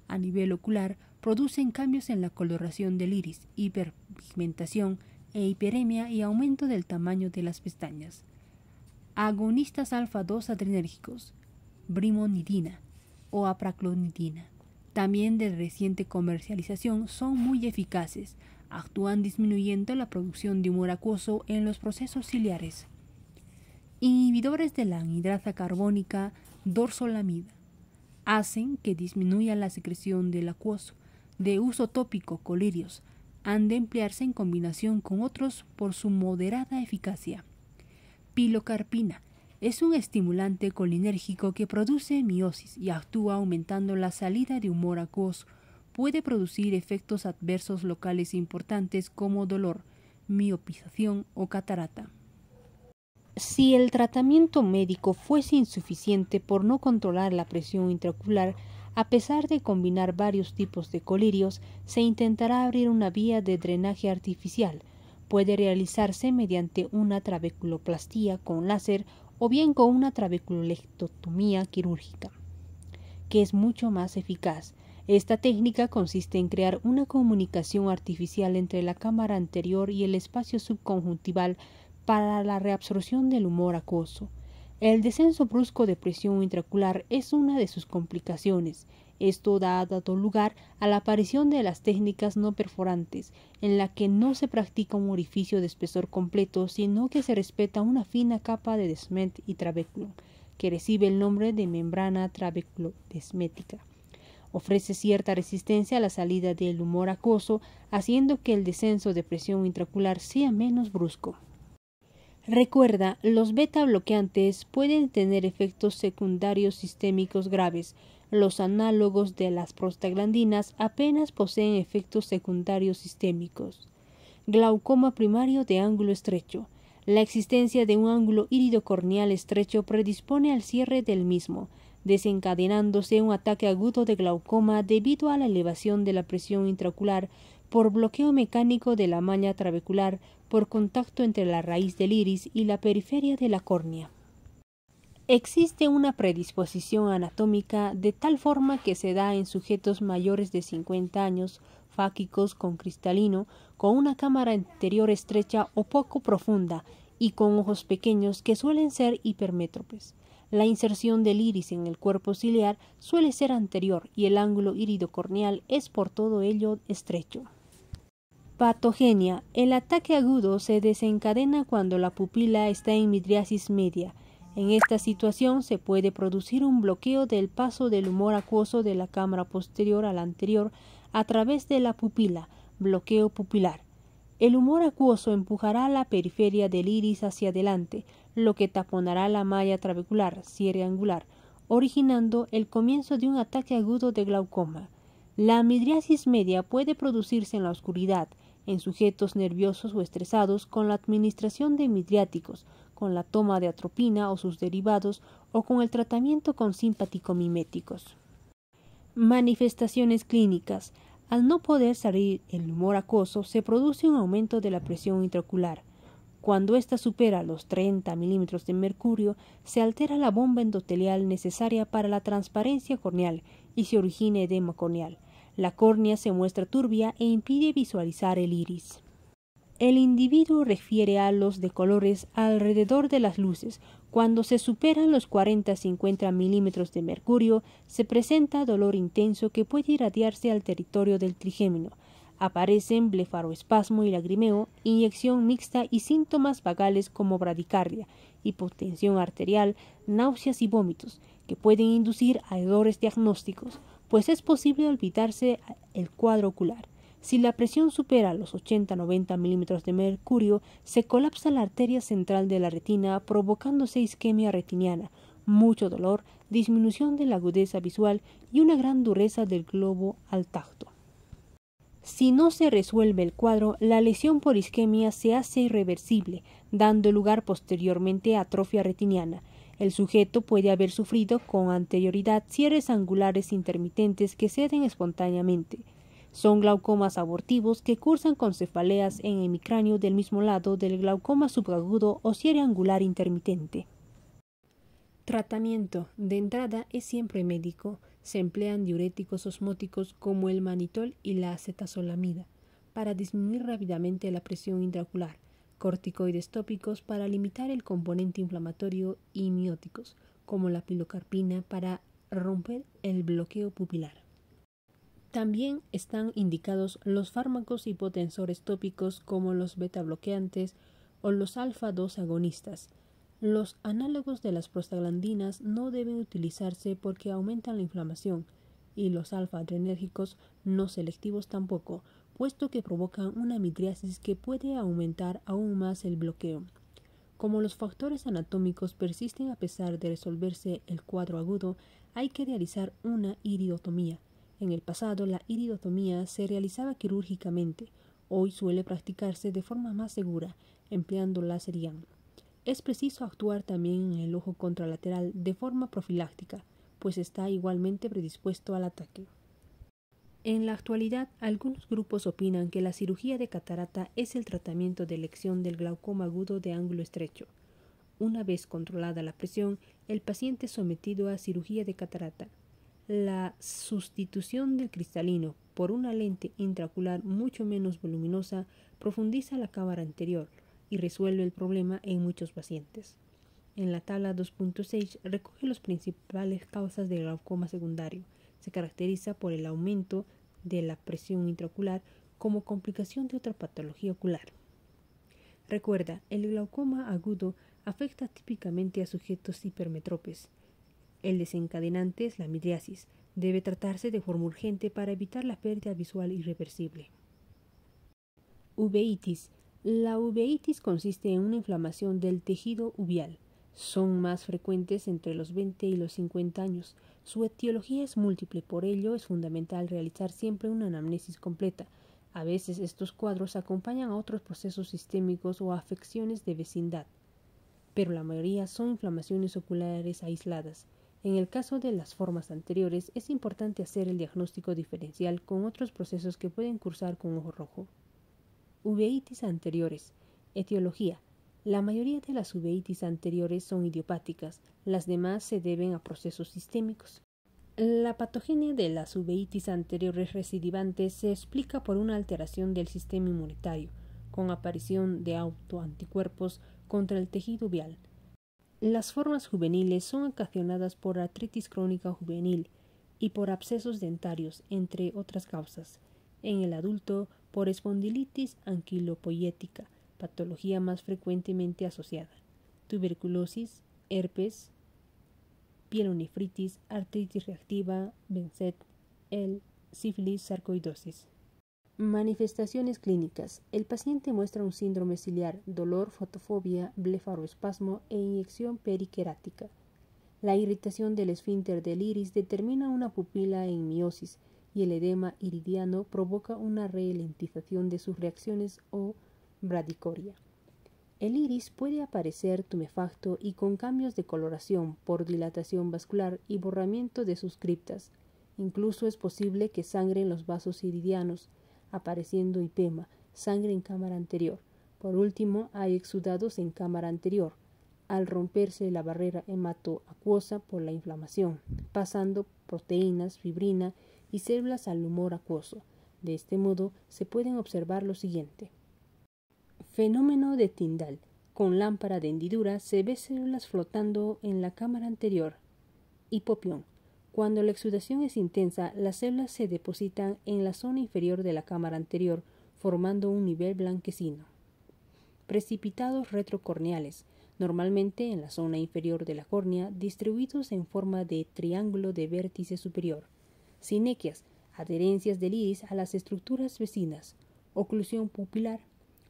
A nivel ocular, producen cambios en la coloración del iris, hiperpigmentación e hiperemia y aumento del tamaño de las pestañas. Agonistas alfa-2 adrenérgicos, brimonidina o apraclonidina, también de reciente comercialización, son muy eficaces. Actúan disminuyendo la producción de humor acuoso en los procesos ciliares. Inhibidores de la anhidrasa carbónica dorzolamida hacen que disminuya la secreción del acuoso. De uso tópico, colirios han de emplearse en combinación con otros por su moderada eficacia. Pilocarpina es un estimulante colinérgico que produce miosis y actúa aumentando la salida de humor acuoso. Puede producir efectos adversos locales importantes como dolor, miopización o catarata. Si el tratamiento médico fuese insuficiente por no controlar la presión intraocular, a pesar de combinar varios tipos de colirios, se intentará abrir una vía de drenaje artificial. Puede realizarse mediante una trabeculoplastía con láser o bien con una trabeculolectomía quirúrgica, que es mucho más eficaz. Esta técnica consiste en crear una comunicación artificial entre la cámara anterior y el espacio subconjuntival para la reabsorción del humor acuoso. El descenso brusco de presión intraocular es una de sus complicaciones. Esto ha dado lugar a la aparición de las técnicas no perforantes, en la que no se practica un orificio de espesor completo, sino que se respeta una fina capa de desmet y trabéculo, que recibe el nombre de membrana trabeculodesmética. Ofrece cierta resistencia a la salida del humor acuoso, haciendo que el descenso de presión intraocular sea menos brusco. Recuerda, los beta bloqueantes pueden tener efectos secundarios sistémicos graves. Los análogos de las prostaglandinas apenas poseen efectos secundarios sistémicos. Glaucoma primario de ángulo estrecho. La existencia de un ángulo iridocorneal estrecho predispone al cierre del mismo, desencadenándose un ataque agudo de glaucoma debido a la elevación de la presión intraocular por bloqueo mecánico de la malla trabecular por contacto entre la raíz del iris y la periferia de la córnea. Existe una predisposición anatómica de tal forma que se da en sujetos mayores de 50 años, fáquicos con cristalino, con una cámara anterior estrecha o poco profunda y con ojos pequeños que suelen ser hipermétropes. La inserción del iris en el cuerpo ciliar suele ser anterior y el ángulo iridocorneal es por todo ello estrecho. Patogenia. El ataque agudo se desencadena cuando la pupila está en midriasis media. En esta situación se puede producir un bloqueo del paso del humor acuoso de la cámara posterior a la anterior a través de la pupila, bloqueo pupilar. El humor acuoso empujará la periferia del iris hacia adelante, lo que taponará la malla trabecular, cierre angular, originando el comienzo de un ataque agudo de glaucoma. La midriasis media puede producirse en la oscuridad, en sujetos nerviosos o estresados con la administración de midriáticos, con la toma de atropina o sus derivados o con el tratamiento con simpático-miméticos. Manifestaciones clínicas. Al no poder salir el humor acuoso, se produce un aumento de la presión intraocular. Cuando ésta supera los 30 milímetros de mercurio, se altera la bomba endotelial necesaria para la transparencia corneal y se origina edema corneal. La córnea se muestra turbia e impide visualizar el iris. El individuo refiere halos de colores alrededor de las luces. Cuando se superan los 40-50 milímetros de mercurio, se presenta dolor intenso que puede irradiarse al territorio del trigémino. Aparecen blefaroespasmo y lagrimeo, inyección mixta y síntomas vagales como bradicardia, hipotensión arterial, náuseas y vómitos, que pueden inducir a errores diagnósticos, pues es posible olvidarse el cuadro ocular. Si la presión supera los 80-90 milímetros de mercurio, se colapsa la arteria central de la retina, provocándose isquemia retiniana, mucho dolor, disminución de la agudeza visual y una gran dureza del globo al tacto. Si no se resuelve el cuadro, la lesión por isquemia se hace irreversible, dando lugar posteriormente a atrofia retiniana. El sujeto puede haber sufrido con anterioridad cierres angulares intermitentes que ceden espontáneamente. Son glaucomas abortivos que cursan con cefaleas en hemicráneo del mismo lado del glaucoma subagudo o cierre angular intermitente. Tratamiento. De entrada es siempre médico. Se emplean diuréticos osmóticos como el manitol y la acetazolamida para disminuir rápidamente la presión intraocular, corticoides tópicos para limitar el componente inflamatorio y mióticos como la pilocarpina para romper el bloqueo pupilar. También están indicados los fármacos hipotensores tópicos como los beta-bloqueantes o los alfa-2 agonistas. Los análogos de las prostaglandinas no deben utilizarse porque aumentan la inflamación, y los alfa-adrenérgicos no selectivos tampoco, puesto que provocan una midriasis que puede aumentar aún más el bloqueo. Como los factores anatómicos persisten a pesar de resolverse el cuadro agudo, hay que realizar una iridotomía. En el pasado, la iridotomía se realizaba quirúrgicamente. Hoy suele practicarse de forma más segura, empleando láser IAN. Es preciso actuar también en el ojo contralateral de forma profiláctica, pues está igualmente predispuesto al ataque. En la actualidad, algunos grupos opinan que la cirugía de catarata es el tratamiento de elección del glaucoma agudo de ángulo estrecho. Una vez controlada la presión, el paciente es sometido a cirugía de catarata. La sustitución del cristalino por una lente intraocular mucho menos voluminosa profundiza la cámara anterior y resuelve el problema en muchos pacientes. En la tabla 2.6 recoge las principales causas de glaucoma secundario. Se caracteriza por el aumento de la presión intraocular como complicación de otra patología ocular. Recuerda, el glaucoma agudo afecta típicamente a sujetos hipermetropes. El desencadenante es la midriasis. Debe tratarse de forma urgente para evitar la pérdida visual irreversible. Uveitis. La uveitis consiste en una inflamación del tejido uveal. Son más frecuentes entre los 20 y los 50 años. Su etiología es múltiple, por ello es fundamental realizar siempre una anamnesis completa. A veces estos cuadros acompañan a otros procesos sistémicos o afecciones de vecindad, pero la mayoría son inflamaciones oculares aisladas. En el caso de las formas anteriores, es importante hacer el diagnóstico diferencial con otros procesos que pueden cursar con ojo rojo. Uveitis anteriores. Etiología. La mayoría de las uveitis anteriores son idiopáticas, las demás se deben a procesos sistémicos. La patogenia de las uveitis anteriores recidivantes se explica por una alteración del sistema inmunitario, con aparición de autoanticuerpos contra el tejido uveal. Las formas juveniles son ocasionadas por artritis crónica juvenil y por abscesos dentarios, entre otras causas. En el adulto, por espondilitis anquilopoyética, patología más frecuentemente asociada, tuberculosis, herpes, pielonefritis, artritis reactiva, Behçet, sífilis, sarcoidosis. Manifestaciones clínicas. El paciente muestra un síndrome ciliar, dolor, fotofobia, blefaroespasmo e inyección periquerática. La irritación del esfínter del iris determina una pupila en miosis y el edema iridiano provoca una ralentización de sus reacciones o bradicoria. El iris puede aparecer tumefacto y con cambios de coloración por dilatación vascular y borramiento de sus criptas. Incluso es posible que sangren los vasos iridianos, apareciendo hipema, sangre en cámara anterior. Por último, hay exudados en cámara anterior, al romperse la barrera hematoacuosa por la inflamación, pasando proteínas, fibrina y células al humor acuoso. De este modo, se pueden observar lo siguiente. Fenómeno de Tyndall. Con lámpara de hendidura se ve células flotando en la cámara anterior. Hipopión. Cuando la exudación es intensa, las células se depositan en la zona inferior de la cámara anterior, formando un nivel blanquecino. Precipitados retrocorneales, normalmente en la zona inferior de la córnea, distribuidos en forma de triángulo de vértice superior. Sinequias, adherencias del iris a las estructuras vecinas. Oclusión pupilar,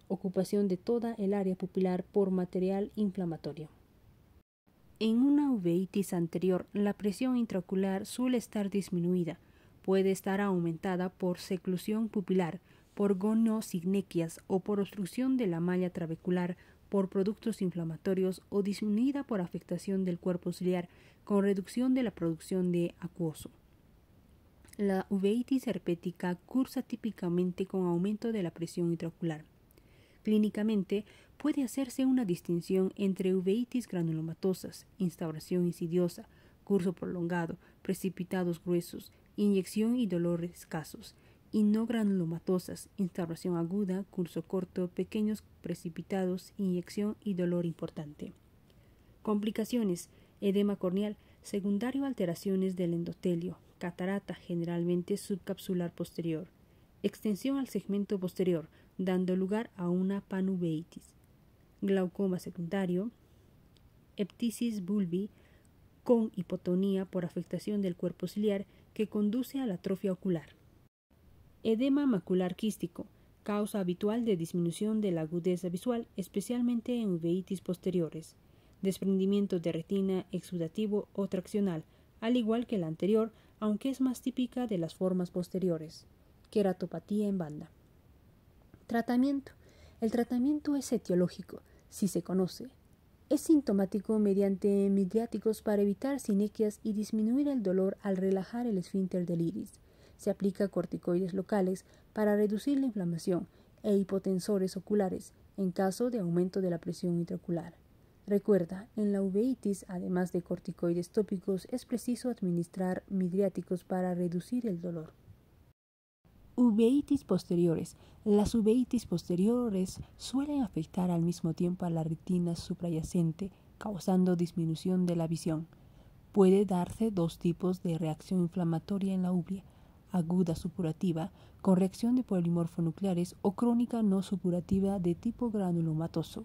ocupación de toda el área pupilar por material inflamatorio. En una uveitis anterior, la presión intraocular suele estar disminuida. Puede estar aumentada por seclusión pupilar, por gonosinequias o por obstrucción de la malla trabecular por productos inflamatorios o disminuida por afectación del cuerpo ciliar con reducción de la producción de acuoso. La uveitis herpética cursa típicamente con aumento de la presión intraocular. Clínicamente, puede hacerse una distinción entre uveitis granulomatosas, instauración insidiosa, curso prolongado, precipitados gruesos, inyección y dolores escasos, y no granulomatosas, instauración aguda, curso corto, pequeños precipitados, inyección y dolor importante. Complicaciones: edema corneal, secundario a alteraciones del endotelio, catarata generalmente subcapsular posterior, extensión al segmento posterior, dando lugar a una panuveitis, glaucoma secundario, eptisis bulbi con hipotonía por afectación del cuerpo ciliar que conduce a la atrofia ocular. Edema macular quístico, causa habitual de disminución de la agudeza visual, especialmente en uveitis posteriores. Desprendimiento de retina exudativo o traccional, al igual que la anterior, aunque es más típica de las formas posteriores. Queratopatía en banda. Tratamiento. El tratamiento es etiológico, si se conoce. Es sintomático mediante midriáticos para evitar sinequias y disminuir el dolor al relajar el esfínter del iris. Se aplica corticoides locales para reducir la inflamación e hipotensores oculares en caso de aumento de la presión intraocular. Recuerda, en la uveitis, además de corticoides tópicos, es preciso administrar midriáticos para reducir el dolor. Uveitis posteriores. Las uveitis posteriores suelen afectar al mismo tiempo a la retina suprayacente, causando disminución de la visión. Puede darse dos tipos de reacción inflamatoria en la uvea: aguda supurativa, con reacción de polimorfonucleares, o crónica no supurativa de tipo granulomatoso.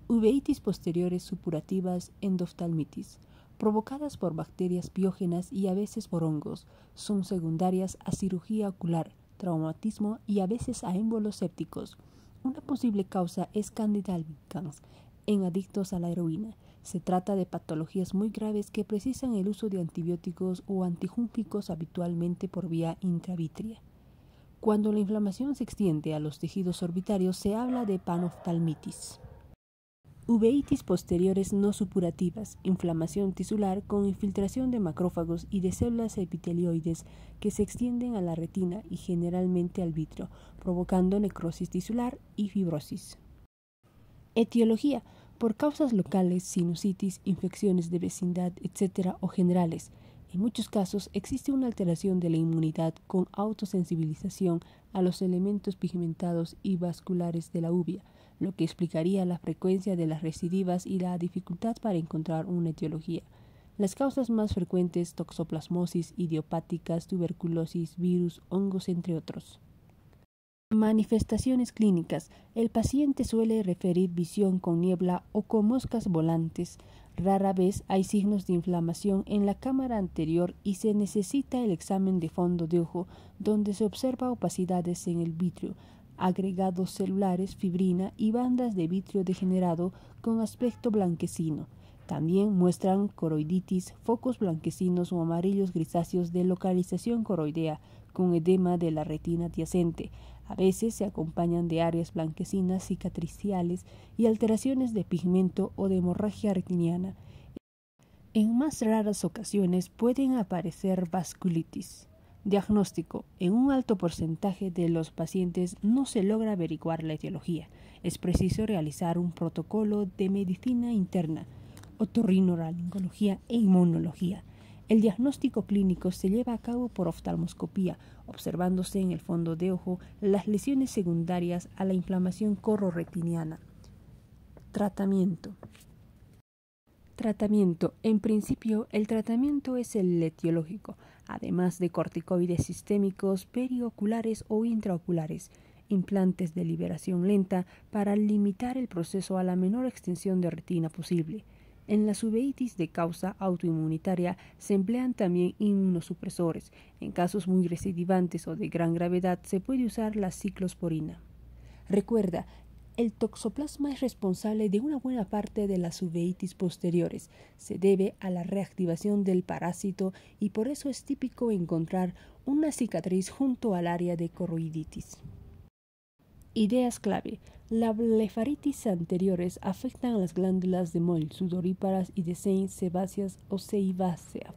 Uveitis posteriores supurativas endoftalmitis, provocadas por bacterias piógenas y a veces por hongos, son secundarias a cirugía ocular, traumatismo y a veces a émbolos sépticos. Una posible causa es Candida albicans en adictos a la heroína. Se trata de patologías muy graves que precisan el uso de antibióticos o antijúngicos habitualmente por vía intravítrea. Cuando la inflamación se extiende a los tejidos orbitarios se habla de panoftalmitis. Uveitis posteriores no supurativas, inflamación tisular con infiltración de macrófagos y de células epitelioides que se extienden a la retina y generalmente al vítreo, provocando necrosis tisular y fibrosis. Etiología: por causas locales, sinusitis, infecciones de vecindad, etc. o generales. En muchos casos existe una alteración de la inmunidad con autosensibilización a los elementos pigmentados y vasculares de la uvea, lo que explicaría la frecuencia de las recidivas y la dificultad para encontrar una etiología. Las causas más frecuentes: toxoplasmosis, idiopáticas, tuberculosis, virus, hongos, entre otros. Manifestaciones clínicas. El paciente suele referir visión con niebla o con moscas volantes. Rara vez hay signos de inflamación en la cámara anterior y se necesita el examen de fondo de ojo, donde se observa opacidades en el vitrio, agregados celulares, fibrina y bandas de vitrio degenerado con aspecto blanquecino. También muestran coroiditis, focos blanquecinos o amarillos grisáceos de localización coroidea, con edema de la retina adyacente. A veces se acompañan de áreas blanquecinas cicatriciales y alteraciones de pigmento o de hemorragia retiniana. En más raras ocasiones pueden aparecer vasculitis. Diagnóstico. En un alto porcentaje de los pacientes no se logra averiguar la etiología. Es preciso realizar un protocolo de medicina interna, otorrinolaringología e inmunología. El diagnóstico clínico se lleva a cabo por oftalmoscopía, observándose en el fondo de ojo las lesiones secundarias a la inflamación corroretiniana. Tratamiento. En principio, el tratamiento es el etiológico, además de corticoides sistémicos, perioculares o intraoculares, implantes de liberación lenta para limitar el proceso a la menor extensión de retina posible. En la uveitis de causa autoinmunitaria se emplean también inmunosupresores. En casos muy recidivantes o de gran gravedad se puede usar la ciclosporina. Recuerda, el toxoplasma es responsable de una buena parte de las uveitis posteriores. Se debe a la reactivación del parásito y por eso es típico encontrar una cicatriz junto al área de coroiditis. Ideas clave. Las blefaritis anteriores afectan a las glándulas de Moll, sudoríparas y de St. sebáceas o ceibáceas.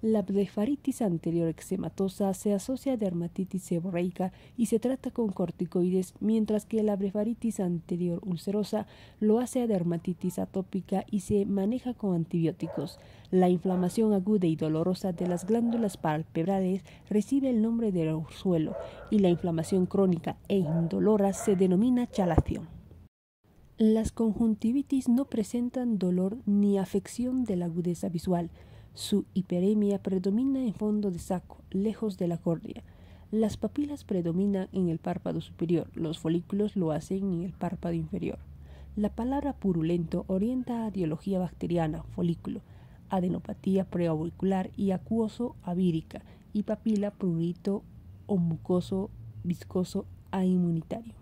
La blefaritis anterior eczematosa se asocia a dermatitis seborreica y se trata con corticoides, mientras que la blefaritis anterior ulcerosa lo hace a dermatitis atópica y se maneja con antibióticos. La inflamación aguda y dolorosa de las glándulas palpebrales recibe el nombre de orzuelo y la inflamación crónica e indolora se denomina chalación. Las conjuntivitis no presentan dolor ni afección de la agudeza visual. Su hiperemia predomina en fondo de saco, lejos de la córnea. Las papilas predominan en el párpado superior, los folículos lo hacen en el párpado inferior. La palabra purulento orienta a etiología bacteriana, folículo, adenopatía preauricular y acuoso-avírica, y papila, prurito o mucoso, viscoso a inmunitario.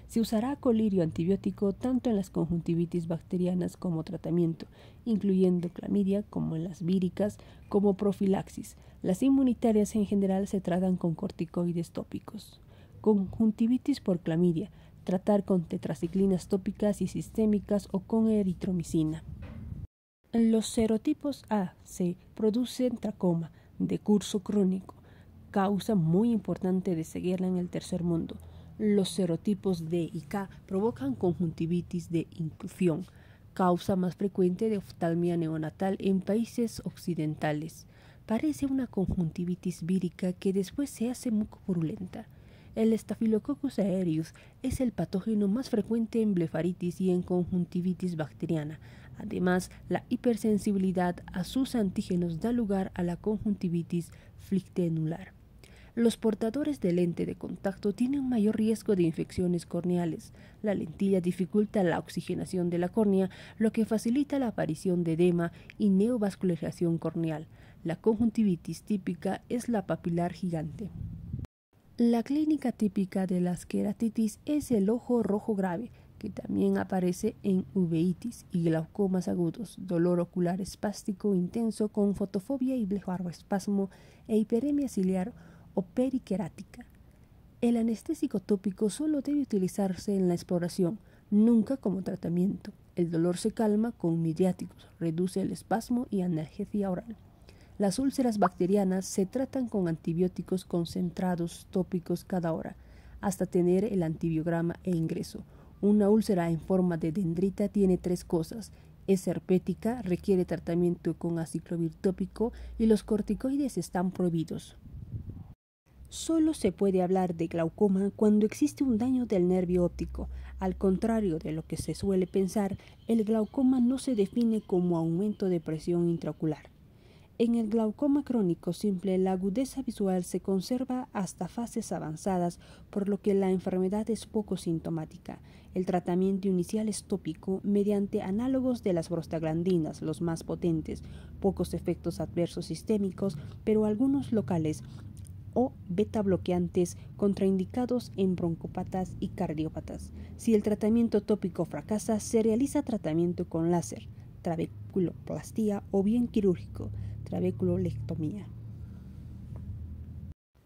Se usará colirio antibiótico tanto en las conjuntivitis bacterianas como tratamiento, incluyendo clamidia, como en las víricas, como profilaxis. Las inmunitarias en general se tratan con corticoides tópicos. Conjuntivitis por clamidia, tratar con tetraciclinas tópicas y sistémicas o con eritromicina. Los serotipos A, C producen tracoma de curso crónico, causa muy importante de ceguera en el tercer mundo. Los serotipos D y K provocan conjuntivitis de inclusión, causa más frecuente de oftalmia neonatal en países occidentales. Parece una conjuntivitis vírica que después se hace mucopurulenta. El Staphylococcus aureus es el patógeno más frecuente en blefaritis y en conjuntivitis bacteriana. Además, la hipersensibilidad a sus antígenos da lugar a la conjuntivitis flictenular. Los portadores de lente de contacto tienen mayor riesgo de infecciones corneales. La lentilla dificulta la oxigenación de la córnea, lo que facilita la aparición de edema y neovascularización corneal. La conjuntivitis típica es la papilar gigante. La clínica típica de las queratitis es el ojo rojo grave, que también aparece en uveitis y glaucomas agudos, dolor ocular espástico intenso con fotofobia y blefaroespasmo e hiperemia ciliar o periquerática. El anestésico tópico solo debe utilizarse en la exploración, nunca como tratamiento. El dolor se calma con midriáticos, reduce el espasmo y analgesia oral. Las úlceras bacterianas se tratan con antibióticos concentrados tópicos cada hora, hasta tener el antibiograma e ingreso. Una úlcera en forma de dendrita tiene 3 cosas: Es herpética, requiere tratamiento con aciclovir tópico y los corticoides están prohibidos. Solo se puede hablar de glaucoma cuando existe un daño del nervio óptico. Al contrario de lo que se suele pensar, el glaucoma no se define como aumento de presión intraocular. En el glaucoma crónico simple, la agudeza visual se conserva hasta fases avanzadas, por lo que la enfermedad es poco sintomática. El tratamiento inicial es tópico mediante análogos de las prostaglandinas, los más potentes, pocos efectos adversos sistémicos, pero algunos locales, o beta bloqueantes contraindicados en broncópatas y cardiópatas. Si el tratamiento tópico fracasa, se realiza tratamiento con láser, trabeculoplastía o bien quirúrgico, trabeculolectomía.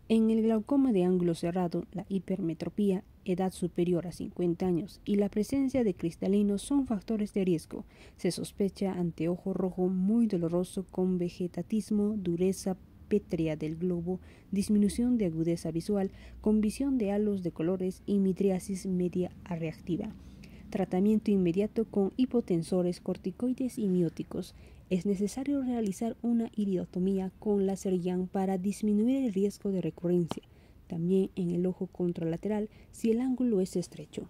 En el glaucoma de ángulo cerrado, la hipermetropía, edad superior a 50 años y la presencia de cristalinos son factores de riesgo. Se sospecha anteojo rojo muy doloroso con vegetatismo, dureza pétrea del globo, disminución de agudeza visual, con visión de halos de colores y midriasis media reactiva. Tratamiento inmediato con hipotensores, corticoides y mióticos. Es necesario realizar una iridotomía con láser Young para disminuir el riesgo de recurrencia, también en el ojo contralateral si el ángulo es estrecho.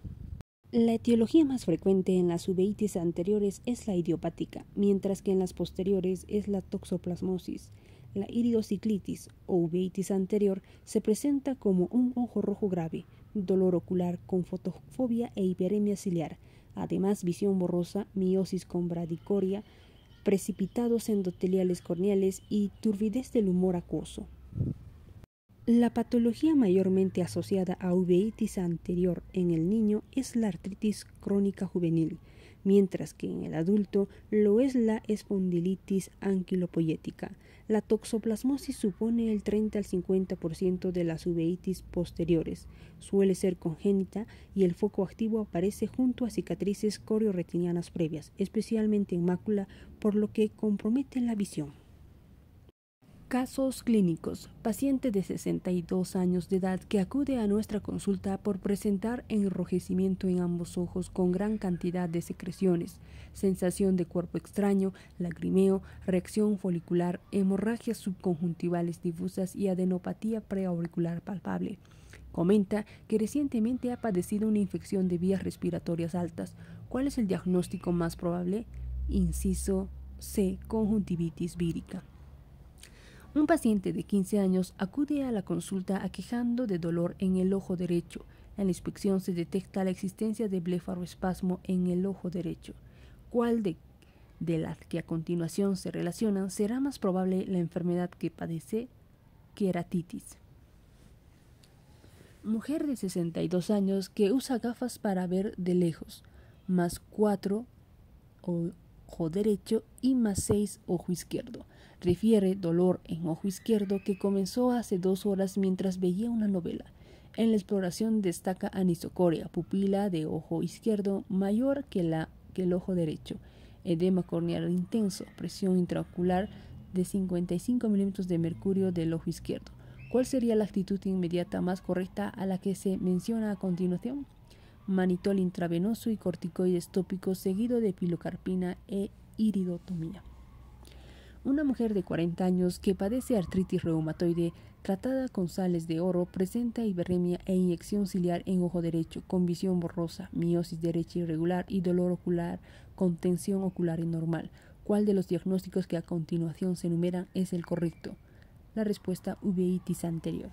La etiología más frecuente en las uveitis anteriores es la idiopática, mientras que en las posteriores es la toxoplasmosis. La iridociclitis o uveitis anterior se presenta como un ojo rojo grave, dolor ocular con fotofobia e hiperemia ciliar, además visión borrosa, miosis con bradicoria, precipitados endoteliales corneales y turbidez del humor acuoso. La patología mayormente asociada a uveitis anterior en el niño es la artritis crónica juvenil, mientras que en el adulto lo es la espondilitis anquilopoyética. La toxoplasmosis supone el 30 al 50% de las uveitis posteriores. Suele ser congénita y el foco activo aparece junto a cicatrices corioretinianas previas, especialmente en mácula, por lo que compromete la visión. Casos clínicos. Paciente de 62 años de edad que acude a nuestra consulta por presentar enrojecimiento en ambos ojos con gran cantidad de secreciones, sensación de cuerpo extraño, lagrimeo, reacción folicular, hemorragias subconjuntivales difusas y adenopatía preauricular palpable. Comenta que recientemente ha padecido una infección de vías respiratorias altas. ¿Cuál es el diagnóstico más probable? Inciso C. Conjuntivitis vírica. Un paciente de 15 años acude a la consulta aquejando de dolor en el ojo derecho. En la inspección se detecta la existencia de blefaroespasmo en el ojo derecho. ¿Cuál de las que a continuación se relacionan será más probable la enfermedad que padece? Queratitis. Mujer de 62 años que usa gafas para ver de lejos, más 4 ojo derecho y más 6 ojo izquierdo. Refiere dolor en ojo izquierdo que comenzó hace 2 horas mientras veía una novela. En la exploración destaca anisocoria, pupila de ojo izquierdo mayor que el ojo derecho, edema corneal intenso, presión intraocular de 55 milímetros de mercurio del ojo izquierdo. ¿Cuál sería la actitud inmediata más correcta a la que se menciona a continuación? Manitol intravenoso y corticoides tópicos seguido de pilocarpina e iridotomía. Una mujer de 40 años que padece artritis reumatoide tratada con sales de oro presenta hiperemia e inyección ciliar en ojo derecho con visión borrosa, miosis derecha irregular y dolor ocular con tensión ocular anormal. ¿Cuál de los diagnósticos que a continuación se enumeran es el correcto? La respuesta: uveitis anterior.